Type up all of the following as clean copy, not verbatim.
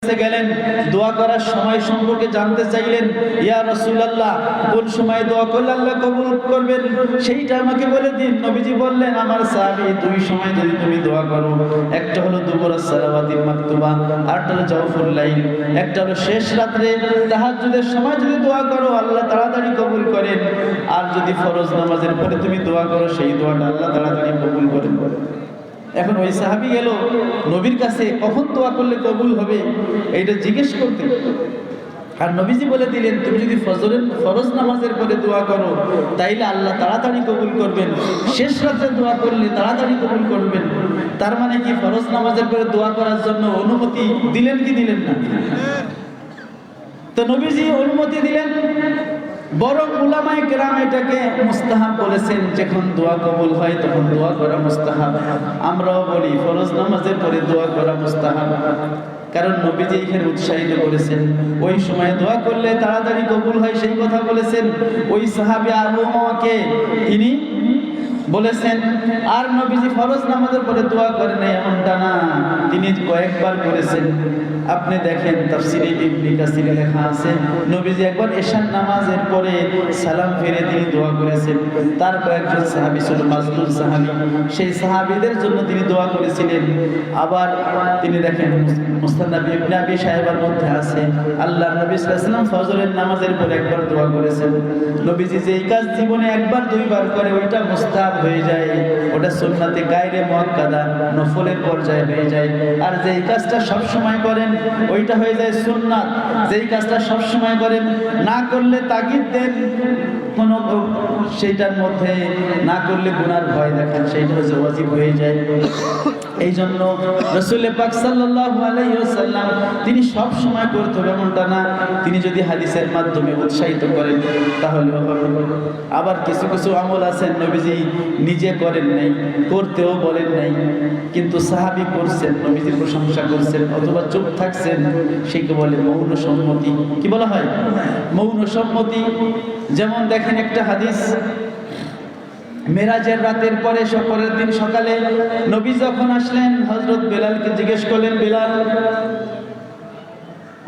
গেলেন, দোয়া করার সময় সম্পর্কে জানতে চাইলেন, ইয়া রাসূলুল্লাহ কোন সময় দোয়া করলে আল্লাহ কবুল করবেন সেইটা আমাকে বলে দিন। নবীজি বললেন, আমার সাহাবী, দুই সময় যদি তুমি দোয়া করো, একটা হলো দুবুরাস সালাওয়াতিল মাকতুবা, আরটা হলো জাওফুল লাইল, একটা হলো শেষ রাত্রে তাহাজ্জুদের সময় যদি দোয়া করো আল্লাহ তাড়াতাড়ি কবুল করেন, আর যদি ফরজ নামাজের পরে তুমি দোয়া করো সেই দোয়াটা আল্লাহ তাড়াতাড়ি কবুল করেন। এখন ওই সাহাবী গেল নবীর কাছে, কখন দোয়া করলে কবুল হবে এইটা জিজ্ঞেস করতে। আর নবীজি বলে দিলেন, তুমি যদি ফরজ নামাজের পরে দোয়া করো তাইলে আল্লাহ তাড়াতাড়ি কবুল করবেন, শেষ রাতে দোয়া করলে তাড়াতাড়ি কবুল করবেন। তার মানে কি ফরজ নামাজের পরে দোয়া করার জন্য অনুমতি দিলেন কি দিলেন না? তো নবীজি অনুমতি দিলেন, বরং উলামায়ে কেরাম এটাকে মুস্তাহাব বলেছেন। যখন দোয়া কবুল হয় তখন দোয়া করা মুস্তাহাব। আমরাও বলি ফরজ নামাজের পরে দোয়া করা মুস্তাহাব, কারণ নবীজি এখানে উৎসাহিত করেছেন ওই সময় দোয়া করলে তাড়াতাড়ি কবুল হয়, সেই কথা বলেছেন। ওই সাহাবী আবু উমামাকে তিনি বলেছেন। আর নবীজি ফরজ নামাজের পরে দোয়া করেন এমনটা না, তিনি কয়েকবার করেছেন। আপনি দেখেন তাফসীরে ইবনে কাসিরে লেখা আছে, নবীজি একবার এশার নামাজের পরে সালাম ফিরে তিনি দোয়া করেছেন। তার কয়েকজন সাহাবী ছিল মাজলুম সাহাবী, সেই সাহাবীদের জন্য তিনি দোয়া করেছিলেন। আবার তিনি দেখেন মুস্তানাদ ইবনে আবি শায়বার মধ্যে আছে, আল্লাহর নবী সাল্লাল্লাহু আলাইহি ওয়াসাল্লাম ফজরের নামাজের পরে একবার দোয়া করেছেন। নবীজি যেই কাজ জীবনে একবার দুইবার করে ওইটা মুস্তাহাব হয়ে যায়, ওটা সুন্নাতে গায়রে মুআক্কাদা, নফলের পর্যায়ে হয়ে যায়। আর যেই কাজটা সব সময় করেন ওইটা হয়ে যায় সুন্নাত। যেই কাজটা সব সময় করেন, না করলে তাগিদ দেন কোন সেইটার মধ্যে, না করলে গুনার ভয় দেখান, সেইটা হচ্ছে ওয়াজিব হয়ে যায়। এই জন্য রাসূল পাক সাল্লাল্লাহু আলাইহি ওয়াসাল্লাম তিনি সব সময় করতে হবে এমনটা না, তিনি যদি হাদিসের মাধ্যমে উৎসাহিত করেন তাহলে হবে। আবার কিছু কিছু আমল আছেন নবীজি নিজে করেন নাই, করতেও বলেন নাই, কিন্তু সাহাবী করছেন, নবীজির প্রশংসা করছেন অথবা চুপ থাকছেন, সেকে বলে মৌন সম্মতি। কি বলা হয়? মৌন সম্মতি। যেমন দেখেন একটা হাদিস, মেরাজের রাতের পরে পরের দিন সকালে নবী যখন আসলেন, হযরত বেলালকে জিজ্ঞেস করলেন, বেলাল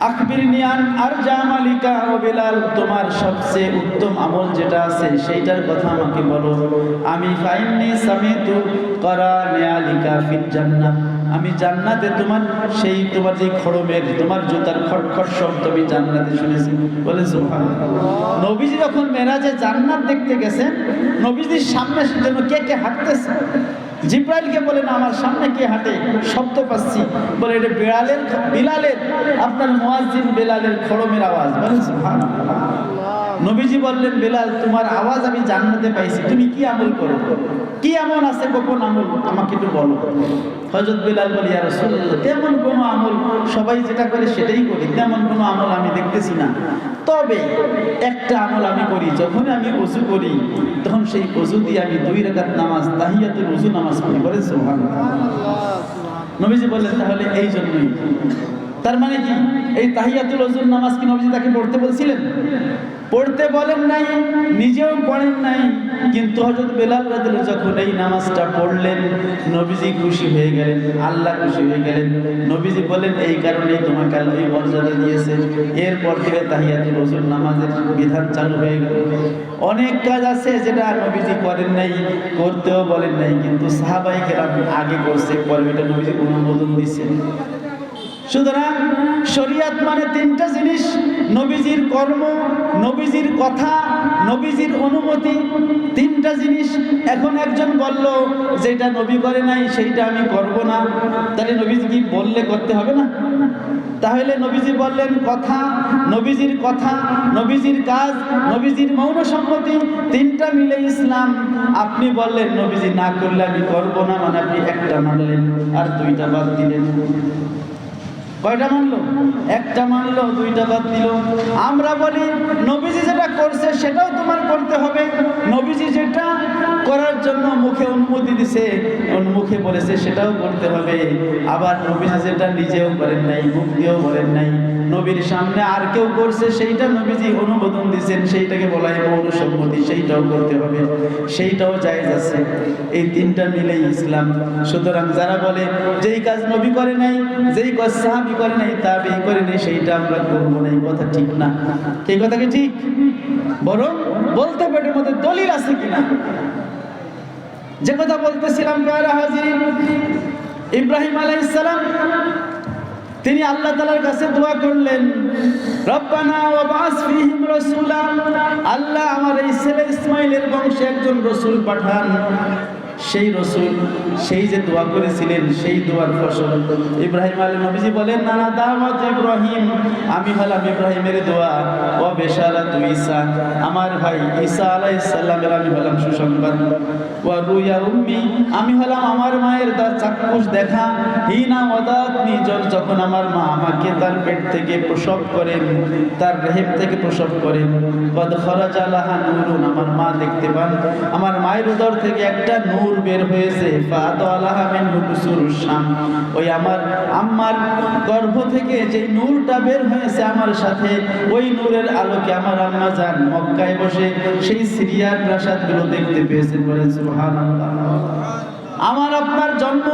আখবিরনি আন আরজা আমালিকা, ও বেলাল তোমার সবচেয়ে উত্তম আমল যেটা আছে সেইটার কথা আমাকে বলো। আমি ফাইন্নি সামিতু কারানে আলিকা ফিল জান্নাহ, আমি জান্নাতে তোমার সেই তোমার যে খড়মের তোমার জুতার খটখট শব্দ আমি জান্নাতে শুনেছি। বলে সুবহানাল্লাহ। নবীজি যখন মেরাজে জান্নাত দেখতে গেছেন, নবীজির সামনে যেন কে কে হাঁটতেছে। জিব্রাইলকে বলেন, আমার সামনে কে হাঁটে, শব্দ পাচ্ছি। বলে এটা বিলালের আপনার মুয়াজ্জিন বেলালের খড়মের আওয়াজ। বলেন সুবহানাল্লাহ। নবীজি বললেন, বেলাল তোমার আওয়াজ আমি জান্নাতে পাইছি, তুমি কি আমল করো, কি এমন আছে গোপন আমল আমাকে একটু বলো। হযরত বেলাল বলে, ইয়া রাসূলুল্লাহ তেমন কোনো আমল, সবাই যেটা করে সেটাই করি, তেমন কোনো আমল আমি দেখতেছি না। তবে একটা আমল আমি করি, যখন আমি ওযু করি তখন সেই ওযু দিয়ে আমি 2 রাকাত নামাজ তাহিয়াতুল ওযু নামাজ পড়ি। বলেন সুবহানাল্লাহ। নবীজি বললেন, তাহলে এই জন্যই। তার মানে কি এই তাহিয়াতুল ওযুর নামাজ কি নবীজি তাকে পড়তে বলছিলেন? পড়তে বলেন নাই, নিজেও পড়েন নাই, কিন্তু হযরত বেলাল রাদিয়াল্লাহু যখন এই নামাজটা পড়লেন নবীজি খুশি হয়ে গেলেন, আল্লাহ খুশি হয়ে গেলেন। নবীজি বলেন, এই কারণেই তোমাকে আল্লাহ এই মর্যাদা দিয়েছে। এরপর থেকে তাহিয়াতুল ওযুর নামাজের বিধান চালু হয়ে গেল। অনেক কাজ আছে যেটা নবীজি করেন নাই, করতেও বলেন নাই, কিন্তু সাহাবায়ে কেরাম আগে করছে, পরে এটা নবীজি অনুমোদন দিয়েছেন। সুতরাং শরীয়ত মানে 3টা জিনিস, নবীজির কর্ম, নবীজির কথা, নবীজির অনুমতি, 3টা জিনিস। এখন একজন বলল যেটা নবী করে নাই সেইটা আমি করব না, তাহলে নবীজি কি বললে করতে হবে না? তাহলে নবীজি বললেন কথা, নবীজির কথা, নবীজির কাজ, নবীজির মৌন সম্মতি, 3টা মিলে ইসলাম। আপনি বললেন নবীজি না করলে আমি করব না, মানে আপনি একটা মানলেন আর 2টা বাদ দিলেন। কয়টা মানলো? একটা মানলো, 2টা বাদ দিল। আমরা বলি নবীজি যেটা করছে সেটাও তোমার করতে হবে। নবীজি যেটা করার জন্য মুখে অনুমতি দিছে, মুখে বলেছে সেটাও করতে হবে। আবার নবীজি যেটা নিজেও করেন নাই, মুখ দিয়েও বলেন নাই, নবীর সামনে আর কেউ করছে সেইটা নবীজি অনুমোদন দিয়েছেন, সেইটাকে বলা হয় মৌন সম্মতি, সেইটাও করতে হবে, সেইটাও জায়েজ আছে। এই 3টা মিলেই ইসলাম। সুতরাং যারা বলে যেই কাজ নবী করে নাই, যেই কাজ সাহাবী সাহাবী করে নাই, তাবেঈ করে নাই, সেইটা আমরা করব না, এই কথা ঠিক না। এই কথা কি ঠিক? বরং বলতে পেটের মধ্যে দলিল আছে কিনা। যে কথা বলতেছিলাম প্রিয় হাজিরিন, ইব্রাহিম আলাইহিস সালাম তিনি আল্লাহ তাআলার কাছে দোয়া করলেন, রব্বানা ওয়াবআস ফীহিম রাসূলা, আল্লাহ আমার এই ছেলে ইসমাঈলের বংশে একজন রাসূল পাঠান। সেই রাসূল, সেই যে দোয়া করেছিলেন, সেই দোয়ার ফসল ইব্রাহিম আলাইহিস নবীজি বলেন, না দাওয়াত ইব্রাহিম, আমি হলাম ইব্রাহিমের দোয়া, ও বেশারাতু ঈসা, আমার ভাই ঈসা আলাইহিস সালামের আমি হলাম সুসংবাদ, ওয়া রুয়া উম্মি, আমি হলাম আমার মায়ের চাক্ষুষ দেখা, হিনা ওয়াদাতনি, যখন আমার মা আমাকে তার পেট থেকে প্রসব করেন, তার রেহেম থেকে প্রসব করেন, কদ খরাজা লাহা নূরুন, আমার মা দেখতে পান আমার মায়ের উদর থেকে একটা নূর বের হয়েছে, ফাতালাহা মিনহু কুসুরুশ শাম, ওই আমার আম্মার গর্ভ থেকে যে নূরটা বের হয়েছে আমার সাথে, ওই নূরের আলোকে আমার আম্মা জান মক্কায় বসে সেই সিরিয়ার প্রাসাদগুলো দেখতে পেয়েছেন। বলেন সুবহানাল্লাহ। আমার আপনার জন্ম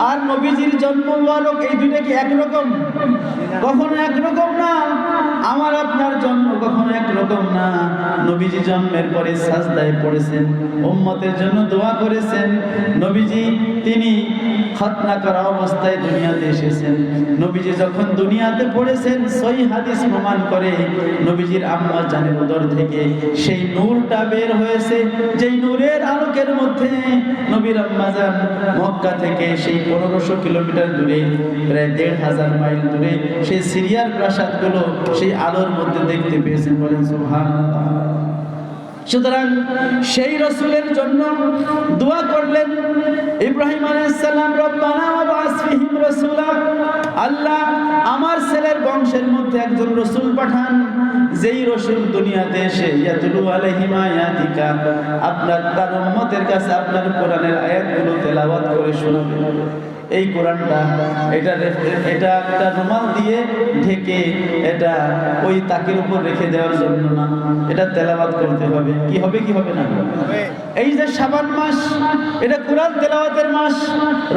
আর নবীজির জন্ম মুবারক, এই দুইটা কি একরকম? কখনো একরকম না। আমার আপনার জন্ম কখনো একরকম না। নবীজি জন্মের পরে সাজদায় পড়েছেন, উম্মতের জন্য দোয়া করেছেন। নবীজি তিনি খতনা করা অবস্থায় দুনিয়াতে এসেছেন। নবীজি যখন দুনিয়াতে পড়েছেন, সহিহ হাদিস প্রমাণ করে নবীজির আম্মা জানের উদর থেকে সেই নূরটা বের হয়েছে, যেই নূরের আলোকের মধ্যে নবীর আম্মা জান মক্কা থেকে সেই 1500 কিলোমিটার দূরে, প্রায় 1500 মাইল দূরে সেই সিরিয়ার প্রাসাদগুলো সেই আলোর মধ্যে দেখতে পেয়েছেন। বলেন সুবহানাল্লাহ। সুতরাং সেই রাসূলের জন্য দোয়া করলেন ইব্রাহিম আলাইহিস সালাম, রব্বানা ওয়াবআস ফীহিম রাসূলা, আল্লাহ আমার ছেলের বংশের মধ্যে একজন রাসূল পাঠান, যেই রাসূল দুনিয়াতে এসে ইয়াতুলু আলাইহিম আয়াতিকা, আপনার তার উম্মতের কাছে আপনার কোরআনের আয়াতগুলো তেলাওয়াত করে শোনাবে। এই কোরআনটা এটা একটা রুমাল দিয়ে ঢেকে এটা ওই তাকের উপর রেখে দেওয়ার জন্য না, এটা তেলাওয়াত করতে হবে। কি হবে কি হবে না? এই যে শাবান মাস, এটা কোরআন তেলাওয়াতের মাস।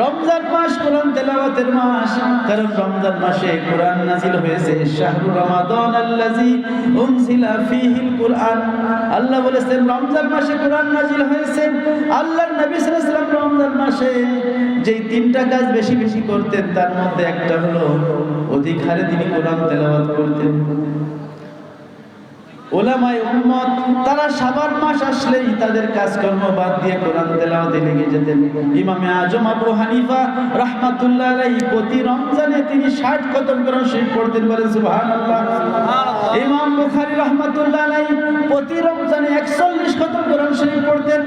রমজান মাস কোরআন তেলাওয়াতের মাস, কারণ রমজান মাসে কোরআন নাজিল হয়েছে। শাহরু রমাদান আল্লাযী উনজিলা ফীহিল কুরআন, আল্লাহ বলেছেন রমজান মাসে কোরআন নাজিল হয়েছে। আল্লাহর নবী সাল্লাল্লাহু আলাইহি ওয়াসাল্লাম রমজান মাসে যেই তিনটা কাজ বেশি বেশি করতেন, তার মধ্যে একটা হলো অধিক হারে তিনি কোরআন তেলাওয়াত করতেন। উলামায়ে উম্মত তারা শাবান মাস আসলেই তাদের কাজকর্ম বাদ দিয়ে কোরআন তেলাওয়াতে লেগে যেতেন। ইমামে আজম আবু হানিফা রাহমাতুল্লাহ আলাইহি প্রতি রমজানে তিনি 60 খতম কোরআন শরীফ পড়তেন। বলেন সুবহানাল্লাহ। ইমাম বুখারী রাহমাতুল্লাহ আলাইহি প্রতি রমজানে 41 খতম কোরআন শরীফ পড়তেন।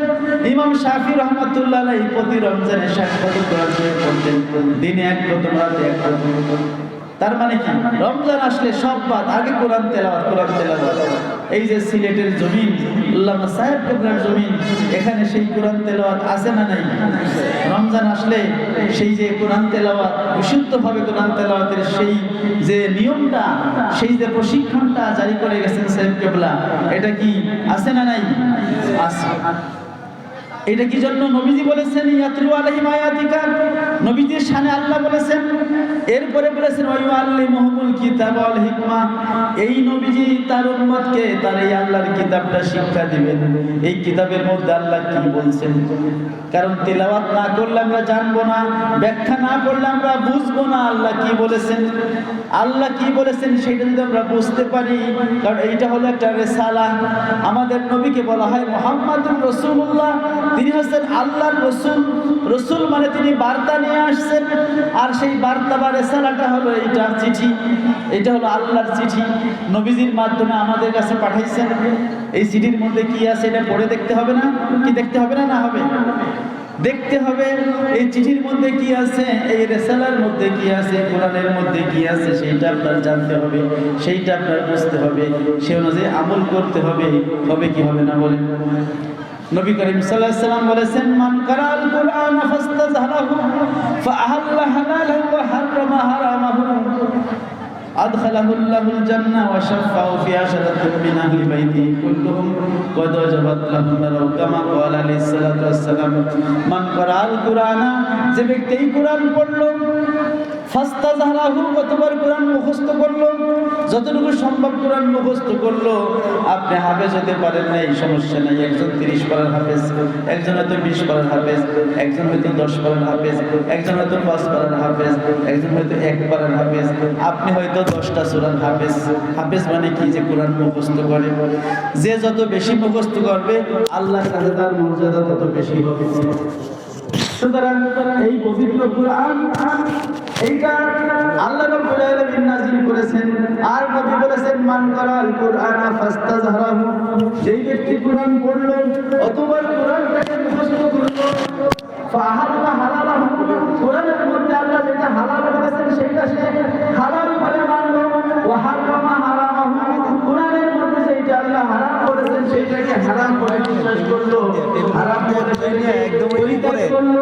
ইমাম শাফি রাহমাতুল্লাহ আলাইহি প্রতি রমজানে 60 খতম কোরআন শরীফ পড়তেন। দিনে 1 খতম, রাতে 1 খতম। তার মানে কি, রমজান আসলে সব বাদ, আগে কোরআন তেলাওয়াত, কোরআন তেলাওয়াত। এই যে সিলেটের জমিন, আল্লামা সাহেব কেবলার জমিন, এখানে সেই কোরআন তেলাওয়াত আছে না নাই? রমজান আসলে সেই যে কোরআন তেলাওয়াত, বিশুদ্ধভাবে কোরআন তেলাওয়াতের সেই যে নিয়মটা, সেই যে প্রশিক্ষণটা জারি করে গেছেন সাহেব কেবলা, এটা কি আছে না নাই? আছে। এটা কি জন্য নবীজি বলেছেন ইয়াতলু আলাইহিম আয়াতিকা, নবীজির শানে আল্লাহ বলেছেন। এরপরে বলেছেন ওয়ায়ুআল্লিমুহুমুল কিতাব ওয়াল হিকমা, এই নবীজি তার উম্মতকে তার এই আল্লাহর কিতাবটা শিক্ষা দিবেন। এই কিতাবের মধ্যে আল্লাহ কি বলছেন, কারণ তেলাওয়াত না করলে আমরা জানবো না, ব্যাখ্যা না করলে আমরা বুঝবো না আল্লাহ কি বলেছেন। আল্লাহ কি বলেছেন সেটা যদি আমরা বুঝতে পারি, কারণ এইটা হলো একটা রিসালা। আমাদের নবীকে বলা হয় মুহাম্মাদুর রাসূলুল্লাহ, তিনি হচ্ছেন আল্লাহর রাসূল। রাসূল মানে তিনি বার্তা নিয়ে আসছেন, আর সেই বার্তা বা রিসালাটা হলো এইটা চিঠি, এটা হলো আল্লাহর চিঠি, নবীজির মাধ্যমে আমাদের কাছে পাঠাইছেন। এই চিঠির মধ্যে কি আছে এটা পড়ে দেখতে হবে না? কি দেখতে হবে না? না হবে, দেখতে হবে। এই চিঠির মধ্যে কি আছে, এই রিসালার মধ্যে কি আছে, কোরআনের মধ্যে কি আছে, সেইটা আপনার জানতে হবে, সেইটা আপনার বুঝতে হবে, সে অনুযায়ী আমল করতে হবে। হবে কি হবে না বলেন? নবী করিম সাল্লাল্লাহু আলাইহি ওয়াসাল্লাম বলেছেন, মান কারাল কুরআন ফাস্তাযহারাহু ফাআহাল্লা হালালাহু ওয়া হারামা হারামাহু আদখালাহুল্লাহুল জান্নাহ ওয়া শাফাউ ফি আশরাতিন মিন আহলি বাইতিহি কুল্লুহুম কদ ওয়াজাবাত লাহুন নারু কামা ক্বালা আলাইহিস সালাতু ওয়াস সালাম। মান কারাল কুরআনা, যে ব্যক্তি এই কুরআন পড়ল, ফাস্তাযহারাহু, কতবার কোরআন মুখস্থ করলো, যতটুকু সম্ভব কোরআন মুখস্থ করলো। আপনি হাফেজ হতে পারেন নাই, সমস্যা নাই। একজন 30 পারার হাফেজ, একজন হয়তো 20 পারার হাফেজ, একজন হয়তো 10 পারার হাফেজ, একজন হয়তো 5 পারার হাফেজ, একজন হয়তো 1 পারার হাফেজ, আপনি হয়তো 10টা সূরার হাফেজ। হাফেজ মানে কি? যে কোরআন মুখস্থ করে। যে যত বেশি মুখস্থ করবে আল্লাহর কাছে তার মর্যাদা তত বেশি হবে। সুতরাং এই পবিত্র কোরআন, এইটা আল্লাহ রাব্বুল আলামিন নাযিল করেছেন। আর নবী বলেছেন, মান কারাল কুরআনা ফাস্তাযহারাহু, যেই ব্যক্তি কোরআন পড়লো অথবা কোরআনটাকে মুখস্থ করলো, ফাহাল্লা হালালাহু, কোরআনের মধ্যে আল্লাহ যেটা হালাল করেছেন সেটা সে হালাল বলে মানলো, ওয়া হারামা হারামাহু, কোরআনের মধ্যে যেটা আল্লাহ হারাম করেছেন সেটাকে হারাম বলে বিশ্বাস করলো, হারাম বলে একদম পরিত্যাগ করলো।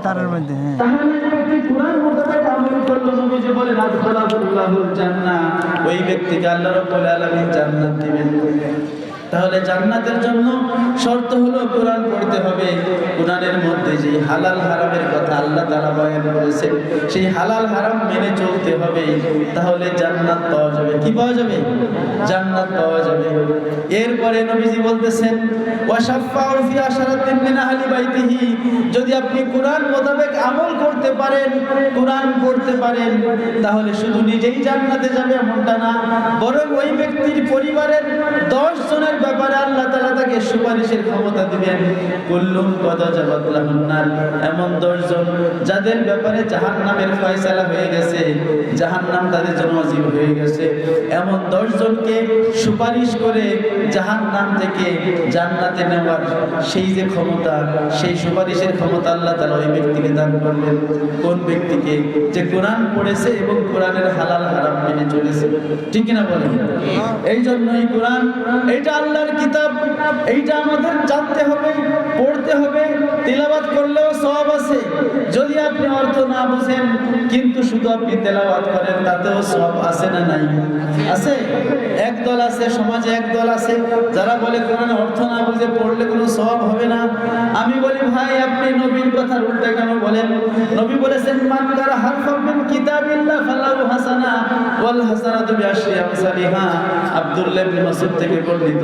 তারের মধ্যে তাহলে যে ব্যক্তি কোরআন মোতাবেক আমল করলো, নবীজি বলেন আদখালাহুল্লাহুল জান্নাহ, ওই ব্যক্তিকে আল্লাহ রাব্বুল আলামিন জান্নাত দিবেন। তাহলে জান্নাতের জন্য শর্ত হলো কোরআন পড়তে হবে। কোরআনের মধ্যে যে হালাল হারামের কথা আল্লাহ তাআলা বয়ান করেছেন, সেই হালাল হারাম মেনে চলতে হবে, তাহলে জান্নাত পাওয়া যাবে। কি পাওয়া যাবে? জান্নাত পাওয়া যাবে। এরপরে নবীজি বলতেছেন, ওয়াশাফাউ ফি আশরাতিন মিন আহলি বাইতিহি, যদি আপনি কোরআন মোতাবেক আমল করতে পারেন, কোরআন পড়তে পারেন, তাহলে শুধু নিজেই জান্নাতে যাবে এমনটা না, বরং ওই ব্যক্তির পরিবারের 10 জনের ব্যাপারে আল্লাহ তাআলা তাকে সুপারিশের ক্ষমতা দিবেন। কুল্লুম কদ জাবাত লাহুন নার, এমন 10 জন যাদের ব্যাপারে জাহান্নামের ফয়সালা হয়ে গেছে, জাহান্নাম তাদের জন্য ওয়াজিব হয়ে গেছে, এমন 10 জনকে সুপারিশ করে জাহান্নাম থেকে জান্নাতে নেওয়ার সেই যে ক্ষমতা, সেই সুপারিশের ক্ষমতা আল্লাহ তাআলা ওই ব্যক্তিকে দান করবেন। কোন ব্যক্তিকে? যে কোরআন পড়েছে এবং কোরআনের হালাল হারাম মেনে চলেছে। ঠিক কিনা বলেন? এই জন্যই কোরআন, এইটা আল্লাহর কিতাব, এইটা আমাদের জানতে হবে, পড়তে হবে। তিলাওয়াত করলেও সওয়াব আছে। যদি আপনি অর্থ না বুঝেন কিন্তু শুধু আপনি তেলাওয়াত করেন, তাতেও সওয়াব আছে না নাই? আছে। একদল আছে, সমাজে একদল আছে যারা বলে কোরআন অর্থ না বুঝে পড়লে কোনো সওয়াব হবে না। আমি বলি, ভাই আপনি নবীর কথা উল্টা কেন বলেন? নবী বলেছেন, মান কারা হারফাম মিন কিতাবিল্লাহ ফালাহু হাসানা ওয়াল হাসানাতু বিআশরি আমসালিহা। আব্দুল্লাহ ইবনে মাসউদ থেকে বর্ণিত,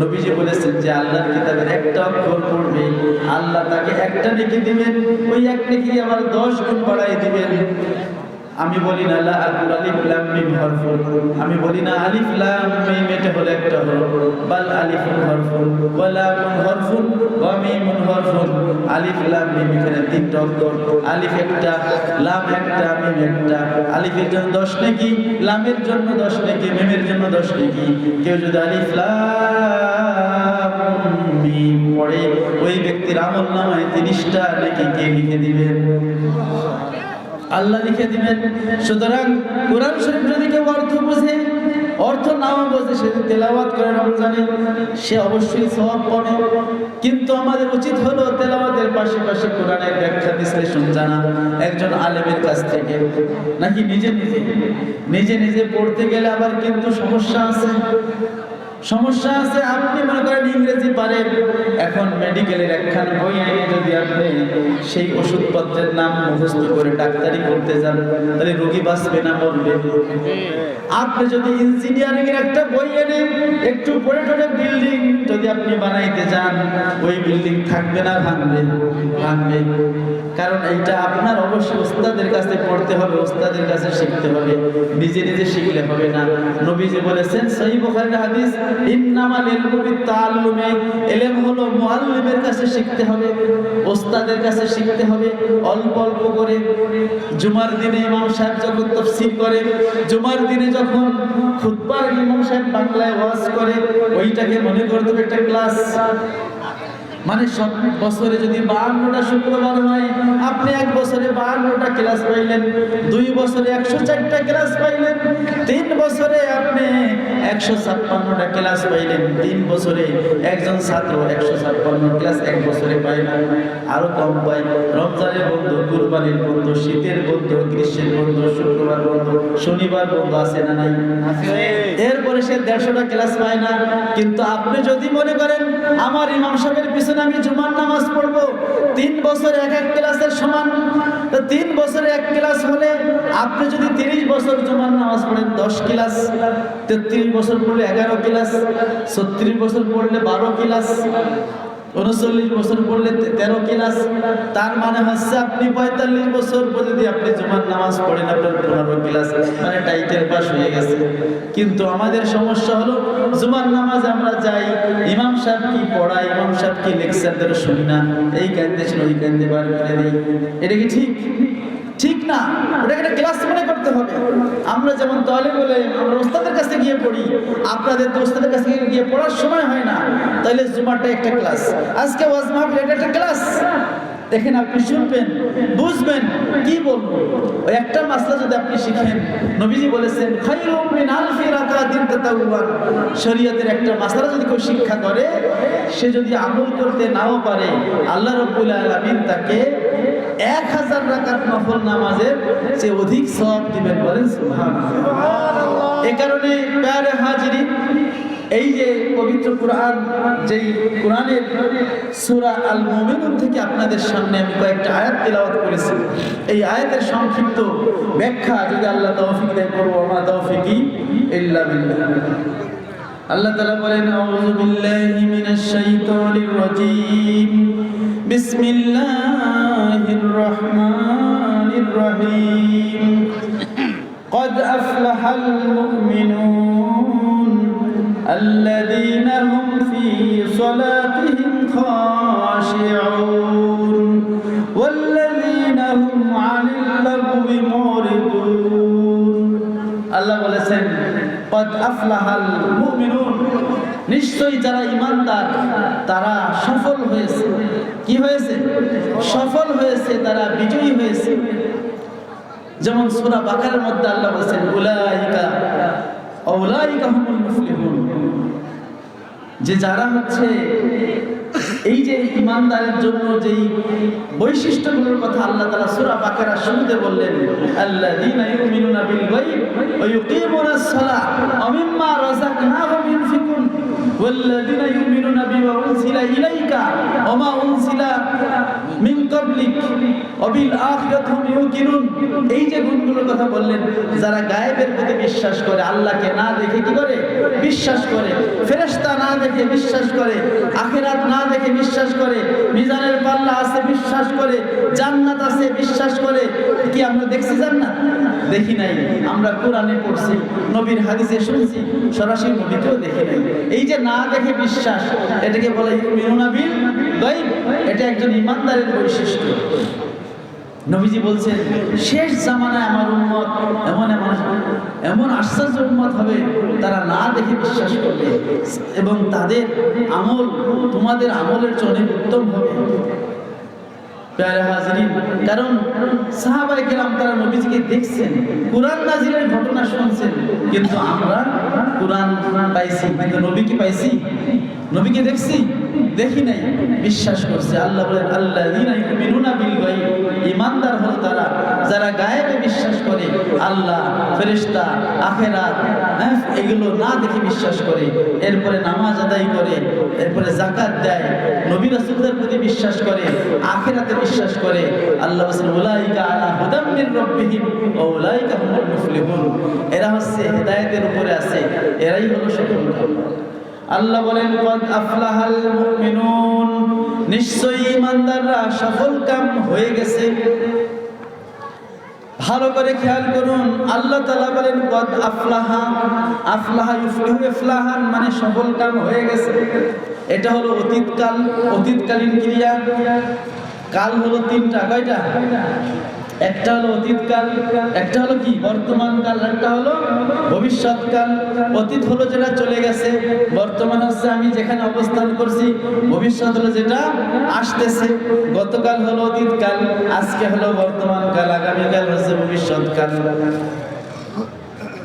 নবীজি বলেছেন যে আল্লাহর কিতাবের একটা অক্ষর পড়বে, আল্লাহ তাকে একটা নেকি দিবেন, ওই এক নেকি আবার 10 গুণ বাড়ায় দিবেন। আমি বলি না লা আলিফ লাম মিম হরফুন, আমি বলি না আলিফ লাম মিম এটা হলো একটা হরফ, বাল আলিফুন হরফুন ওয়া লামুন হরফুন ওয়া মিমুন হরফুন। আলিফ লাম মিম এখানে 3টা অক্ষর, আলিফ একটা, লাম একটা, মিম একটা। আলিফের জন্য 10 নেকি, লামের জন্য 10 নেকি, মিমের জন্য 10 নেকি। কেউ যদি আলিফ লাম মিম পড়ে, ওই ব্যক্তির আমলনামায় 30টা নেকি কে লিখে দিবেন? আল্লাহ লিখে দিবেন। সুতরাং কোরআন শরীফ যদি কেউ অর্থ বুঝে, অর্থ নাও বোঝে, সে তেলাওয়াত করে রমজানে, সে অবশ্যই সওয়াব পাবে। কিন্তু আমাদের উচিত হলো তেলাওয়াতের পাশাপাশি কোরআনের ব্যাখ্যা বিশ্লেষণ জানা, একজন আলেমের কাছ থেকে। নাকি নিজে নিজে পড়তে গেলে আবার কিন্তু সমস্যা আছে। আপনি মনে করেন ইংরেজি পারেন, এখন মেডিকেলের একখান বই এনে যদি আপনি সেই ওষুধপত্রের নাম মুখস্থ করে ডাক্তারি করতে যান, তাহলে রোগী বাঁচবে না মরবে? আপনি যদি ইঞ্জিনিয়ারিং এর একটা বই এনে একটু পড়ে টড়ে বিল্ডিং যদি আপনি বানাইতে যান, ওই বিল্ডিং থাকবে না ভাঙবে? কারণ এইটা আপনার অবশ্যই ওস্তাদের কাছে পড়তে হবে, ওস্তাদের কাছে শিখতে হবে, নিজে শিখলে হবে না। নবীজি বলেছেন সহিহ বুখারীর হাদিস, ইন্নামাল ইলমু বিত্তাআল্লুমি, ইলম হলো মুআল্লিমের কাছে শিখতে হবে, ওস্তাদের কাছে শিখতে হবে। অল্প অল্প করে জুমার দিনে ইমাম সাহেব যখন তাফসীর করে, জুমার দিনে যখন খুতবা ইমাম সাহেব বাংলায় ওয়াজ করে, ওইটাকে মনে করতে হবে একটা ক্লাস। মানে সব বছরে যদি 52টা শুক্রবার হয়, আপনি এক বছরে 52টা ক্লাস পাইলেন, 2 বছরে 104টা ক্লাস পাইলেন, 3 বছরে আপনি 156টা ক্লাস পাইলেন। 3 বছরে একজন ছাত্র 156 ক্লাস এক বছরে পায় না, আরো কম পায়। রমজানের বন্ধ, কুরবানির বন্ধ, শীতের বন্ধ, গ্রীষ্মের বন্ধ, শুক্রবার বন্ধ, শনিবার বন্ধ, আছে না নাই? এরপরে সে 150টা ক্লাস পায় না। কিন্তু আপনি যদি মনে করেন আমার ইমাম সাহেবের পিছনে প্রতিদিন আমি জুমার নামাজ পড়বো, 3 বছর এক ক্লাসের সমান। তো 3 বছরে 1 ক্লাস হলে আপনি যদি 30 বছর জুমার নামাজ পড়েন 10 ক্লাস, 33 বছর পড়লে 11 ক্লাস, 36 বছর পড়লে 12 ক্লাস, 39 বছর পড়লে 13 ক্লাস। তার মানে হচ্ছে আপনি 45 বছর যদি আপনি জুমার নামাজ পড়েন আপনার 15 ক্লাস, মানে টাইটেল পাস হয়ে গেছে। কিন্তু আমাদের সমস্যা হলো জুমার নামাজে আমরা যাই, ইমাম সাহেব কি পড়ায়, ইমাম সাহেব কি লেকচার দেয় শুনি না, এই কান্দে ছিল ওই কান্দে বার করে দিই। এটা কি ঠিক? ঠিক না। ওটাকে একটা ক্লাস মনে করতে হবে। আমরা যেমন দলে বলে আমরা ওস্তাদের কাছে গিয়ে পড়ি, আপনাদের তো ওস্তাদের কাছে গিয়ে পড়ার সময় হয় না, তাহলে জুমারটা একটা ক্লাস, আজকে ওয়াজ মাহফিল এটা একটা ক্লাস। দেখেন আপনি শুনবেন, বুঝবেন, কি বলবো। ওই একটা মাসলা যদি আপনি শিখেন, নবীজি বলেছেন খায়রুম মিন আলফি রাকাতিন তাতাওয়ান, শরীয়তের একটা মাসলা যদি কেউ শিক্ষা করে, সে যদি আমল করতে নাও পারে, আল্লাহ রাব্বুল আলামিন তাকে 1000 রাকাত নফল নামাজের চেয়ে অধিক সওয়াব দিবেন। বলেন সুবহানাল্লাহ। এই কারণে প্যারে হাজিরিন, এই যে পবিত্র কোরআন, যেই কোরআনের সূরা আল মুমিনুন থেকে আপনাদের সামনে আমি কয়েকটা আয়াত তেলাওয়াত করেছি, এই আয়াতের সংক্ষিপ্ত ব্যাখ্যা যদি আল্লাহ তৌফিক দেন করব। ওয়া তৌফিকি ইল্লা বিল্লাহ। আল্লাহ তাআলা বলেন আউযু বিল্লাহি মিনাশ শাইতানির রাজীম, বিসমিল্লাহির রহমানির রহিম। قد أفلح المؤمنون الذين هم في صلاتهم خاشعون والذين هم عن اللغو معرضون। আল্লাহ বলেছেন قد أفلح المؤمنون, নিশ্চয়ই যারা ঈমানদার তারা সফল হয়েছে। কি হয়েছে? সফল হয়েছে, তারা বিজয়ী হয়েছে। যেমন সূরা বাকারার মধ্যে আল্লাহ বলেছেন উলাইকা হুমুল মুফলিহুন, যে যারা হচ্ছে এই যে ঈমানদারের জন্য যেই বৈশিষ্ট্যগুলোর কথা আল্লাহ তাআলা সূরা বাকারার শুরুতে বললেন, আল্লাযীনা ইউমিনুনা বিল গায়ব ওয়া ইউকিমুনাস সালাহ ওয়া মিম্মা রাযাকনাহুম ইউনফিকুন ওয়াল্লাযীনা ইউমিনুনা বিমা উনজিলা ইলাইকা ওয়া মা উনজিলা মিন ক্বাবলিক ওয়া বিল আখিরাতি হুম ইউকিনুন। এই যে গুণগুলোর কথা বললেন, যারা গায়েবের প্রতি বিশ্বাস করে, আল্লাহকে না দেখে কি করে? বিশ্বাস করে, ফেরেশতা না দেখে বিশ্বাস করে, আখিরাত না দেখে বিশ্বাস করে, মিজানের পাল্লা আছে বিশ্বাস করে, জান্নাত আছে বিশ্বাস করে। কি আমরা দেখছি জান্নাত? দেখি নাই। আমরা কোরআনে পড়ছি, নবীর হাদিসে শুনছি, সরাসরি নবীকেও দেখি নাই। এই যে না দেখে বিশ্বাস, এটাকে বলে ইউমিনুনা বিল গায়ব। এটা একজন ঈমানদারের বৈশিষ্ট্য। নবীজি বলছেন শেষ জামানায় আমার উম্মত এমন আশ্চর্য উম্মত হবে, তারা না দেখে বিশ্বাস করবে এবং তাদের আমল তোমাদের আমলের চেয়ে অনেক উত্তম হবে। প্যারে হাজিরিন, কারণ সাহাবায়ে কেরাম তারা নবীজিকে দেখছেন, কুরআন নাজিলের ঘটনা শুনছেন, কিন্তু আমরা কুরআন পাইছি কিন্তু নবী কি পাইছি? নবীকে দেখছি? দেখি নাই। বিশ্বাস করছে। আল্লাহ বলেন আল্লাযীনা ইউমিনুনা বিল গায়ব, ঈমানদার হলো তারা যারা গায়েবে বিশ্বাস করে, আল্লাহ, ফেরেশতা, আখিরাত, এগুলো না দেখে বিশ্বাস করে, এরপরে নামাজ আদায় করে, এরপরে যাকাত দেয়, নবী রাসূলদের প্রতি বিশ্বাস করে, আখিরাতে বিশ্বাস করে। আল্লাহ বলেন উলাইকা আলা হুদাম মির রাব্বিহিম ওয়া উলাইকা হুমুল মুফলিহুন। এরা হচ্ছে হেদায়েতের উপরে আছে, এরাই হলো সফল। আল্লাহ বলেন কদ আফলাহাল মুমিনুন, নিশ্চয়ই ঈমানদাররা সফল কাম হয়ে গেছে। ভালো করে খেয়াল করুন, আল্লাহ তাআলা বলেন কদ আফলাহা, আফলাহা ইফলিহু ইফলাহান মানে সফল কাম হয়ে গেছে। এটা হলো অতীতকাল, অতীতকালীন ক্রিয়া। কাল হলো তিনটা, কয়টা? একটা হলো অতীতকাল, একটা হলো কি বর্তমান কাল, একটা হলো ভবিষ্যৎকাল। অতীত হলো যেটা চলে গেছে, বর্তমান হচ্ছে আমি যেখানে অবস্থান করছি, ভবিষ্যৎ হলো যেটা আসতেছে। গতকাল হলো অতীতকাল, আজকে হলো বর্তমান কাল, আগামীকাল হচ্ছে ভবিষ্যৎকাল।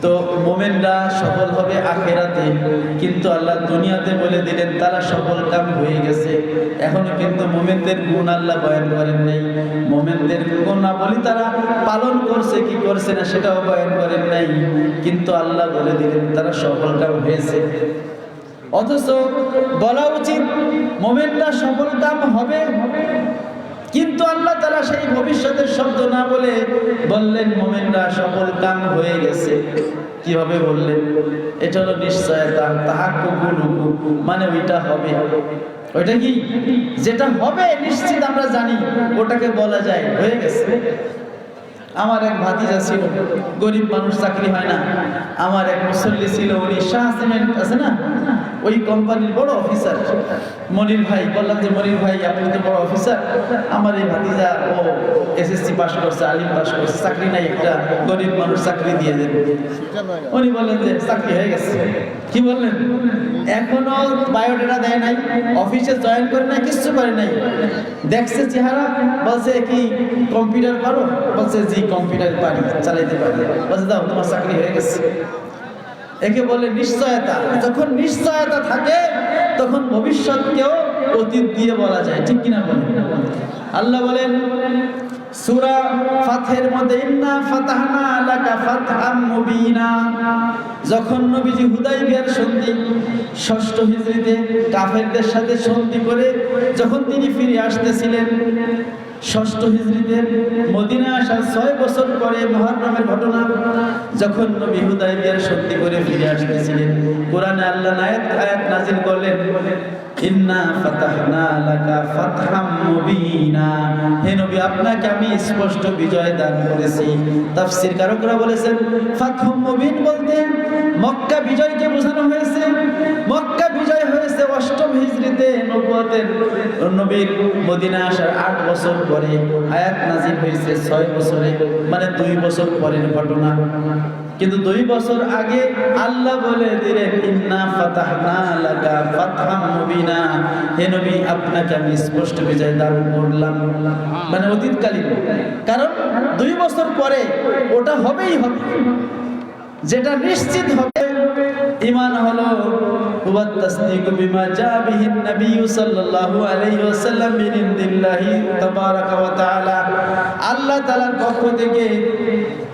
তো মুমিনরা সফল হবে আখিরাতে, কিন্তু আল্লাহ দুনিয়াতে বলে দিলেন তারা সফল কাম হয়ে গেছে। এখনো কিন্তু মুমিনদের গুণ আল্লাহ বয়ান করেন নাই। মুমিনদের গুণাবলী তারা পালন করছে কি করছে না সেটাও বয়ান করেন নাই, কিন্তু আল্লাহ বলে দিলেন তারা সফল কাম হয়েছে। অথচ বলা উচিত মুমিনরা সফল কাম হবে, কিন্তু আল্লাহ তাআলা সেই ভবিষ্যতের শব্দ না বলে বললেন মুমিনরা সফল কাম হয়ে গেছে। কিভাবে বললেন? এটা হলো নিশ্চয়তা, তাহাক্কুকুল, মানে ওইটা হবে। ওইটা কি? যেটা হবে নিশ্চিত আমরা জানি, ওটাকে বলা যায় হয়ে গেছে। আমার এক ভাতিজা ছিল, গরিব মানুষ, চাকরি হয় না। আমার এক মুসল্লি ছিল, উনি শাহ সিমেন্ট আছে না, ওই কোম্পানির বড় অফিসার। মনির ভাই, বললাম যে মনির ভাই আপনি তো বড় অফিসার, আমার এই ভাতিজা ও এসএসসি পাস করছে, আলিম পাস করছে, চাকরি নাই, একটা গরিব মানুষ চাকরি দিয়ে দেন। উনি বললেন যে চাকরি হয়ে গেছে। কি বললেন? এখনো বায়োডাটা দেয় নাই, অফিসে জয়েন করে নাই, কিচ্ছু করে নাই। দেখছে চেহারা, বলছে কি কম্পিউটার পারো? বলছে জি কম্পিউটার পারি, চালাইতে পারি। বলছে দাও তোমার চাকরি হয়ে গেছে। একে বলে নিশ্চয়তা। যখন নিশ্চয়তা থাকে তখন ভবিষ্যৎকেও অতীত দিয়ে বলা যায়, ঠিক কিনা বলেন? আল্লাহ বলেন সূরা ফাতহের মধ্যে, ইন্না ফাতাহনা লাকা ফাতহাম মুবিনা। যখন নবীজি হুদাইবিয়ার সন্ধি ৬ষ্ঠ হিজরিতে কাফেরদের সাথে সন্ধি করে যখন তিনি ফিরে আসতেছিলেন, ৬ষ্ঠ হিজরিতে মদিনা আসার ৬ বছর পরে মুহররমের ঘটনা, যখন নবী হুদাইবিয়ার সন্ধি করে ফিরে আসতেছিলেন, কোরআনে আল্লাহ আয়াত নাযিল করলেন, ইন্না ফাতাহনা লাকা ফাতহাম মুবিনা। হে নবী, আপনাকে আমি স্পষ্ট বিজয় দান করেছি। তাফসীর কারকরা বলেছেন ফাতহুম মুবিন বলতে মক্কা বিজয়কে বোঝানো হয়েছে। মক্কা বিজয় হয়েছে ৮ম হিজরিতে, নবুয়তের নবীর মদিনা আসার ৮ বছর পরে। আয়াত নাযিল হয়েছে ৬ বছরে, মানে ২ বছর পরের ঘটনা। কিন্তু ২ বছর আগে আল্লাহ বলে দিলেন ইন্না ফাতাহনা লাকা ফাতহাম মুবিনা। হে নবী, আপনাকে আমি স্পষ্ট বিজয় দান করলাম, মানে অতীতকালীন। কারণ ২ বছর পরে ওটা হবেই হবে, যেটা নিশ্চিত হবে। ঈমান হলো হুয়া তাসদীকু বিমা জা বিহিন নবী সাল্লাল্লাহু আলাইহি ওয়াসাল্লাম মিন ইনদিল্লাহি তাবারাকা ওয়া তাআলা। আল্লাহ তাআলার পক্ষ থেকে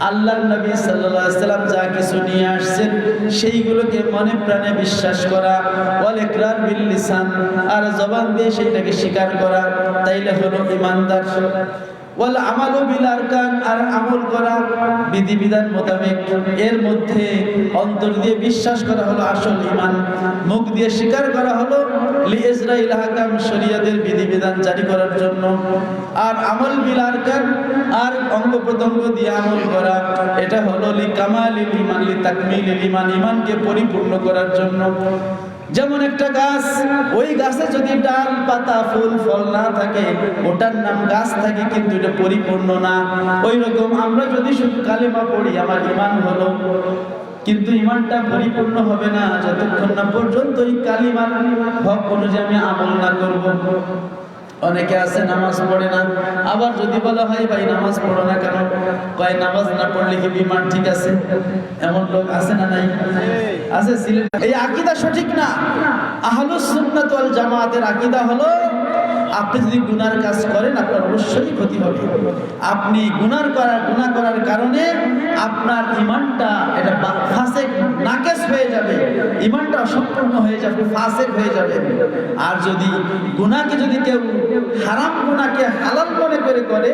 আল্লাহর নবী সাল্লাল্লাহু আলাইহি ওয়াসাল্লাম যা কিছু নিয়ে আসছেন সেইগুলোকে মনে প্রাণে বিশ্বাস করা, ওয়াল ইকরার বিল লিসান, আর জবান দিয়ে সেটাকে স্বীকার করা, তাইলে হলো ঈমানদার। ওয়াল আমালু বিল আরকান, আর আমল করা বিধিবিধান মোতাবেক। এর মধ্যে অন্তর দিয়ে বিশ্বাস করা হলো আসল ঈমান, মুখ দিয়ে স্বীকার করা হলো লিইজরাইল আহকাম, শরীয়তের বিধিবিধান জারি করার জন্য। আর আমল বিল আরকান, আর অঙ্গ প্রত্যঙ্গ দিয়ে আমল করা, এটা হলো লিকামালিল ঈমান, লিতাকমিলিল ঈমান, ঈমানকে পরিপূর্ণ করার জন্য। যেমন একটা গাছ, ওই গাছে যদি ডাল পাতা ফুল ফল না থাকে, ওটার নাম গাছ থাকে, কিন্তু এটা পরিপূর্ণ না। ওই রকম আমরা যদি শুধু কালেমা পড়ি, আমার ঈমান হলো, কিন্তু ঈমানটা পরিপূর্ণ হবে না যতক্ষণ না পর্যন্ত এই কালিমার হক অনুযায়ী আমি আমল না করব। অনেকে আছে নামাজ পড়ে না, আবার যদি বলা হয় ভাই নামাজ পড়ো না কেন, কয় নামাজ না পড়লে কি ঈমান ঠিক আছে? এমন লোক আছে না নাই? আছে। এই আকীদা সঠিক না। আহলুস সুন্নাত ওয়াল জামাতের আকীদা হলো আপনি যদি গুনার কাজ করেন আপনার অবশ্যই ক্ষতি হবে। আপনি গুনাহ করার কারণে আপনার ঈমানটা এটা ফাসেক নাকেস হয়ে যাবে, ঈমানটা অসম্পূর্ণ হয়ে যাবে, ফাসেক হয়ে যাবে। আর যদি গুনাহকে যদি কেউ হারাম গুনাহকে হালাল মনে করে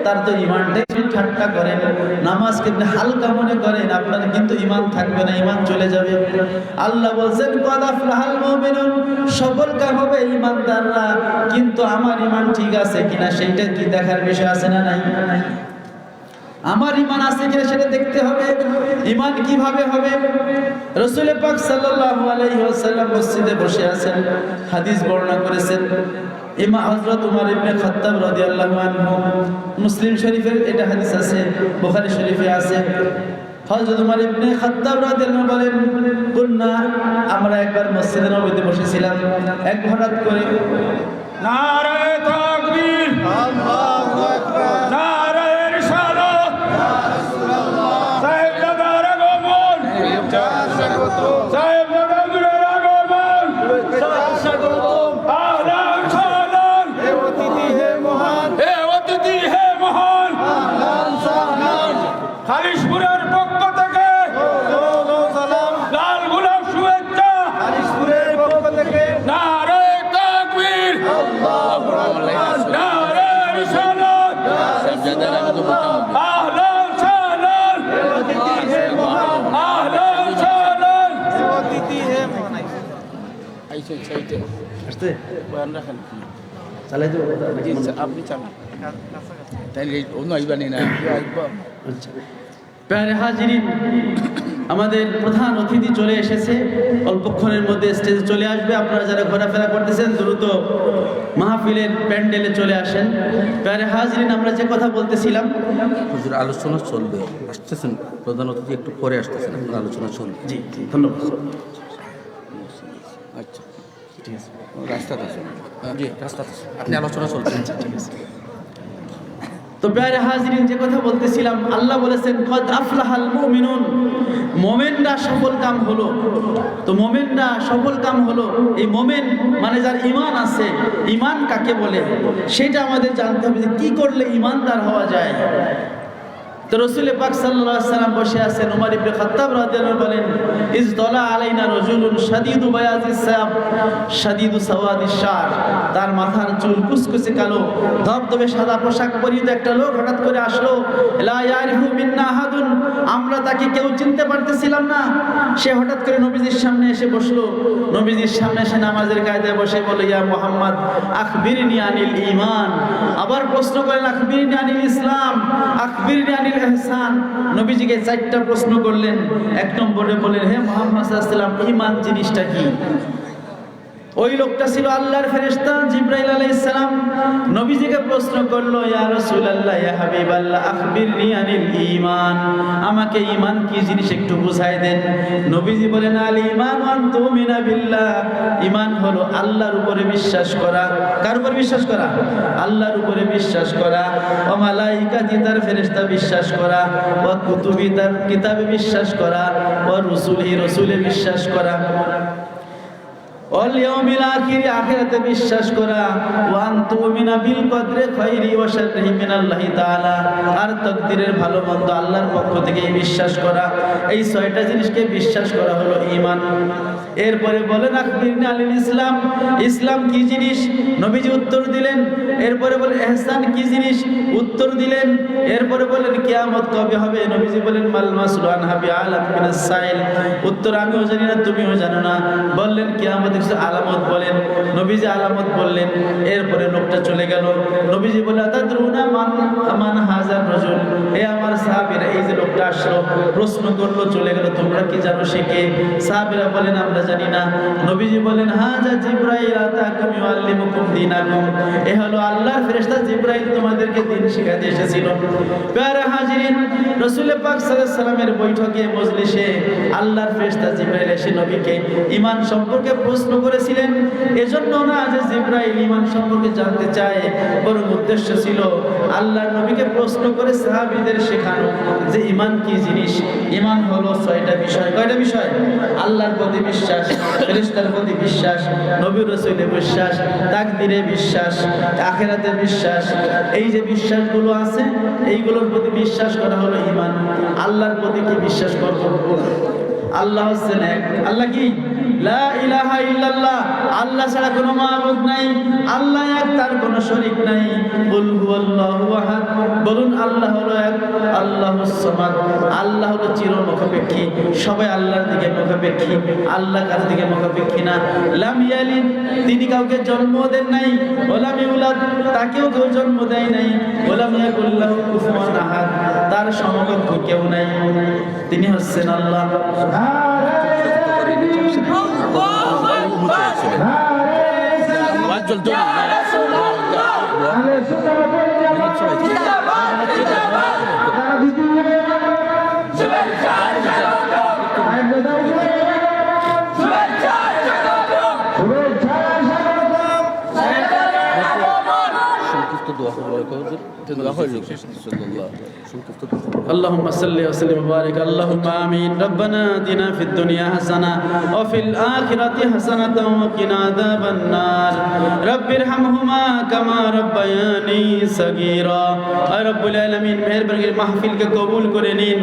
তার তো ঈমানটাই ঠাট্টা করেন, নামাজকে হালকা মনে করেন, আপনার কিন্তু ঈমান থাকবে না, ঈমান চলে যাবে। আল্লাহ বলেন কদ আফলাহাল মুমিনুন, সফল কাম হবে ঈমানদাররা। কিন্তু আমার ঈমান ঠিক আছে কিনা সেইটা কি দেখার বিষয় আছে না নাই? আমার ঈমান আছে কিনা সেটা দেখতে হবে। ঈমান কিভাবে হবে? রাসূল পাক সাল্লাল্লাহু আলাইহি ওয়াসাল্লাম মসজিদে বসে আছেন, হাদিস বর্ণনা করেছেন ইমাম হযরত উমর ইবনে খাত্তাব রাদিয়াল্লাহু আনহু। মুসলিম শরীফের এটা হাদিস আছে, বুখারী শরীফে আছে। হযরত উমর ইবনে খাত্তাব রাদিয়াল্লাহু বলেন, কুননা, আমরা একবার মসজিদে নববীতে বসেছিলাম, এক হঠাৎ করে নারায়ে তাকবীর, আল্লাহু আকবার, নারায়ে রিসালাত, ইয়া রাসূলুল্লাহ, সাহেব দাদার আগমন, সাহেব দাদার আগমন, স্বাগতম, আহলান সাহলান, হে অতিথি হে মহান, হে অতিথি হে মহান, আহলান সাহলান। খালিশপুরের পক্ষ থেকে সালাম, লাল গোলাপ শুভেচ্ছা, খালিশপুরের আসতে বয়ান রাখেন চালাই দেবো আপনি চালান তাইলে অন্য আইবানি না আচ্ছা প্যারে হাজিরিন, আমাদের প্রধান অতিথি চলে এসেছে, অল্পক্ষণের মধ্যে স্টেজে চলে আসবে। আপনারা যারা ঘোরাফেরা করতেছেন দ্রুত মাহফিলের প্যান্ডেলে চলে আসেন। প্যারে হাজিরিন, আমরা যে কথা বলতেছিলাম, হুজুর আলোচনা চলবে, আসতেছেন প্রধান অতিথি একটু পরে আসতেছেন, আপনার আলোচনা চলবে। জি জি ধন্যবাদ। আচ্ছা ঠিক আছে, রাস্তাতে আছেন? জি রাস্তাতে আছেন, আপনি আলোচনা চলছে। ঠিক আছে। তো প্যারে হাজিরিন, যে কথা বলতেছিলাম, আল্লাহ বলেছেন কদ আফলাহাল মুমিনুন, মোমেনরা সফল কাম হলো। তো মোমেনরা সফল কাম হলো, এই মোমেন মানে যার ঈমান আছে। ঈমান কাকে বলে সেটা আমাদের জানতে হবে, যে কি করলে ঈমানদার হওয়া যায়। তো রাসূল পাক সাল্লাল্লাহু আলাইহি ওয়াসাল্লাম বসে আছেন, ওমর ইবনে খাত্তাব রাদিয়াল্লাহু আনহু বলেন ইজতলা আলাইনা রাজুলুন শাদীদু বায়াজিস সায়াব শাদীদু সাওয়াদিশ শার, তার মাথার চুল কুচকুচে কালো, ধবধবে সাদা পোশাক পরিহিত একটা লোক হঠাৎ করে আসলো। লা ইয়ারিফু মিন্না আহাদুন, আমরা তাকে কেউ চিনতে পারতেছিলাম না। সে হঠাৎ করে নবীজির সামনে এসে বসলো। নবীজির সামনে এসে নামাজের কায়দায় বসে বলে, ইয়া মুহাম্মদ আখবিরনি আনিল ঈমান। আবার প্রশ্ন করেন, আখবিরনি আনিল ইসলাম, আখবিরনি আনিল ইহসান। নবীজিকে 4টা প্রশ্ন করলেন। 1 নম্বরে বলেন, হে মুহাম্মদ সাল্লাল্লাহু আলাইহি ওয়াসাল্লাম, ঈমান জিনিসটা কি? ওই লোকটা ছিল আল্লাহর ফেরেশতা জিবরাইল আলাইহিস সালাম। নবীজিকে প্রশ্ন করলো, ইয়া রাসূলুল্লাহ, ইয়া হাবিবাল্লাহ, আখবিরনি আনিল ঈমান, আমাকে ঈমান কি জিনিস একটু বুঝাই দেন। নবীজি বলেন, আল ঈমান আন তুমিনা বিল্লাহ, ঈমান হলো আল্লাহর উপরে বিশ্বাস করা। কার উপরে বিশ্বাস করা? আল্লাহর উপরে বিশ্বাস করা। ওয়া মালাইকাতি, তার ফেরেশতা বিশ্বাস করা। ওয়া কুতুবি, তার কিতাবে বিশ্বাস করা। ওয়া রুসুলি, রসুলে বিশ্বাস করা। ওয়াল আখির, আখিরাতে বিশ্বাস করা। ওয়া আনতুমিনা বিল কদরি খাইরি ওয়া শাররিহি মিনাল্লাহি তাআলা, আর তাকদীরের ভালো মন্দ আল্লাহর পক্ষ থেকে বিশ্বাস করা। এই 6টা জিনিসকে বিশ্বাস করা হলো ঈমান। এরপরে বলেন, আখবিরনি আনিল ইসলাম, ইসলাম কি জিনিস? নবীজি উত্তর দিলেন। এরপরে বলেন, ইহসান কি জিনিস? উত্তর দিলেন। এরপরে বলেন, কিয়ামত কবে হবে? নবীজি বলেন, মাল মাসলু আনহা বিআলাম মিনাস সাইল, উত্তর আমিও জানি না, তুমিও জানো না। বললেন, কিয়ামতের কিছু আলামত বলেন। নবীজি আলামত বললেন। এরপরে লোকটা চলে গেল। নবীজি বললেন, আতাদরুনা মান হাযার রাজুল, এ আমার সাহাবীরা, এই যে লোকটা আসলো প্রশ্ন করলো চলে গেল, তোমরা কি জানো সে কে? সাহাবীরা বলেন, আমরা জানি না। নবীজি বলেন, হাযা জিবরাইল আতাকুম ইউআল্লিমুকুম দীনাকুম, এ হলো আল্লাহর ফেরেশতা জিবরাইল, তোমাদেরকে দ্বীন শিখাতে এসেছিল। প্যারা হাজিরিন, রাসূল পাক সাল্লাল্লাহু আলাইহি ওয়াসাল্লামের বৈঠকে মজলিসে আল্লাহর ফেরেশতা জিবরাইল এসে নবীকে ঈমান সম্পর্কে প্রশ্ন করেছিলেন। এজন্য না যে জিবরাইল ঈমান সম্পর্কে জানতে চায়, বরং উদ্দেশ্য ছিল আল্লাহর নবীকে প্রশ্ন করে সাহাবীদের শেখানো যে ঈমান কি জিনিস। ঈমান হলো 6টা বিষয়। কয়টা বিষয়? আল্লাহর প্রতি বিশ্বাস, ফেরেশতার প্রতি বিশ্বাস, নবী রাসূলের বিশ্বাস, তাকদীরে বিশ্বাস, আখিরাতে বিশ্বাস। এই যে বিশ্বাসগুলো আছে, এইগুলোর প্রতি বিশ্বাস করা হলো ঈমান। আল্লাহর প্রতি কি বিশ্বাস করব? আল্লাহ হচ্ছেন এক। আল্লাহ কি? লা ইলাহা ইল্লাল্লাহ, আল্লাহ ছাড়া কোনো মাবুদ নাই। আল্লাহ এক, তার কোনো শরীক নাই। কুল হুয়াল্লাহু আহাদ, বলুন আল্লাহ হলো এক। আল্লাহুস সামাদ, আল্লাহ হলো চিরমুখাপেক্ষী, সবাই আল্লাহর দিকে মুখাপেক্ষী, আল্লাহ কার দিকে মুখাপেক্ষী না। লাম ইয়ালিদ, তিনি কাউকে জন্ম দেন নাই। ওয়ালাম ইউলাদ, তাকেও কেউ জন্ম দেয় নাই। ওয়ালাম ইয়াকুল লাহু কুফুয়ান আহাদ, তার সমকক্ষ কেউ নাই। তিনি হচ্ছেন আল্লাহ। اللهم صل وسلم وبارك اللهم آمين ربنا آتنا في الدنيا حسنة وفي الآخرة حسنة وقنا عذاب النار رب ارحمهما كما ربياني صغيرا। رب العالمين মেহেরবানি করে মাহফিলকে কবুল করে নিন।